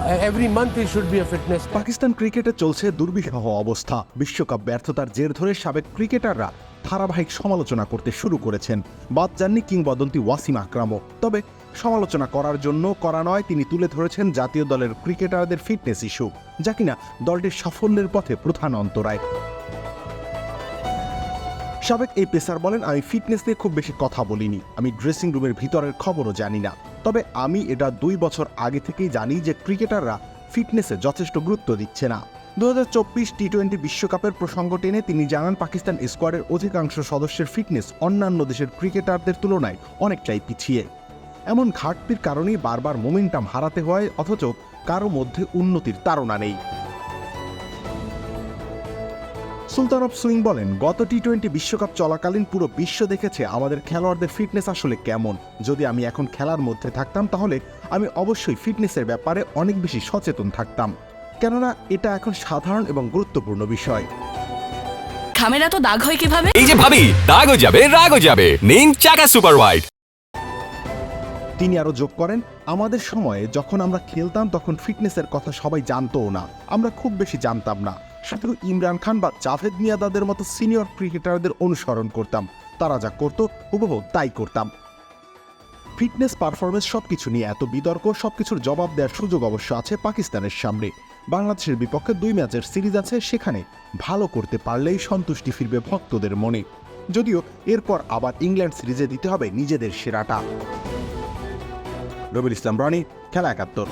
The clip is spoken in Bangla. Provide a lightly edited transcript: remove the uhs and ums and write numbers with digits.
Every month he should be a fitness test. Pakistan ক্রিকেটে চলছে দুর্বিষহ অবস্থা। বিশ্বকাপ ব্যর্থতার জের ধরে সাবেক ক্রিকেটাররা ধারাবাহিক সমালোচনা করতে শুরু করেছেন। বাদ যাননি কিংবদন্তি ওয়াসিম আকরামও। তবে সমালোচনা করার জন্য করা নয়, তিনি তুলে ধরেছেন জাতীয় দলের ক্রিকেটারদের ফিটনেস ইস্যু, যা কিনা দলটির সাফল্যের পথে প্রধান অন্তরায়। সাবেক এই পেসার বলেন, আমি ফিটনেস নিয়ে খুব বেশি কথা বলিনি, আমি ড্রেসিং রুমের ভিতরের খবরও জানি না। তবে আমি এটা 2 বছর আগে থেকেই জানি যে ক্রিকেটাররা ফিটনেসে যথেষ্ট গুরুত্ব দিচ্ছে না। 2024 টি-20 বিশ্বকাপের প্রসঙ্গ টেনে তিনি জানান, পাকিস্তান স্কোয়াডের অধিকাংশ সদস্যের ফিটনেস অন্যান্য দেশের ক্রিকেটারদের তুলনায় অনেকটাই পিছিয়ে। এমন ঘাটতির কারণেই বারবার মোমেন্টাম হারাতে হয়, অথচ কারো মধ্যে উন্নতির তাড়না নেই। সুলতান অফ সুইং বলেন, গত টি-20 বিশ্বকাপ চলাকালীন পুরো বিশ্ব দেখেছে আমাদের খেলোয়াড়দের ফিটনেস আসলে কেমন। যদি আমি এখন খেলার মধ্যে থাকতাম তাহলে আমি অবশ্যই ফিটনেসের ব্যাপারে অনেক বেশি সচেতন থাকতাম, কেননা এটা এখন সাধারণ এবং গুরুত্বপূর্ণ বিষয়। খামেরা তো দাগ হয় কিভাবে? এই যে ভাবি, দাগও যাবে রাগও যাবে, নিন চাকা সুপার হোয়াইট। তিনি আরো যোগ করেন, আমাদের সময়ে যখন আমরা খেলতাম তখন ফিটনেসের কথা সবাই জানতও না, আমরা খুব বেশি জানতাম না, শুধু ইমরান খান বা জাভেদ মিয়াঁদাদের মতো সিনিয়র ক্রিকেটারদের অনুসরণ করতাম, তারা যা করত হুবহু তাই করতাম। ফিটনেস পারফরমেন্স সবকিছু নিয়ে এত বিতর্ক, সবকিছুর জবাব দেওয়ার সুযোগ অবশ্য আছে পাকিস্তানের সামনে। বাংলাদেশের বিপক্ষে 2 ম্যাচের সিরিজ আছে, সেখানে ভালো করতে পারলেই সন্তুষ্টি ফিরবে ভক্তদের মনে, যদিও এরপর আবার ইংল্যান্ড সিরিজে দিতে হবে নিজেদের সেরাটা। রবিউল ইসলাম রনি, খেলা 71।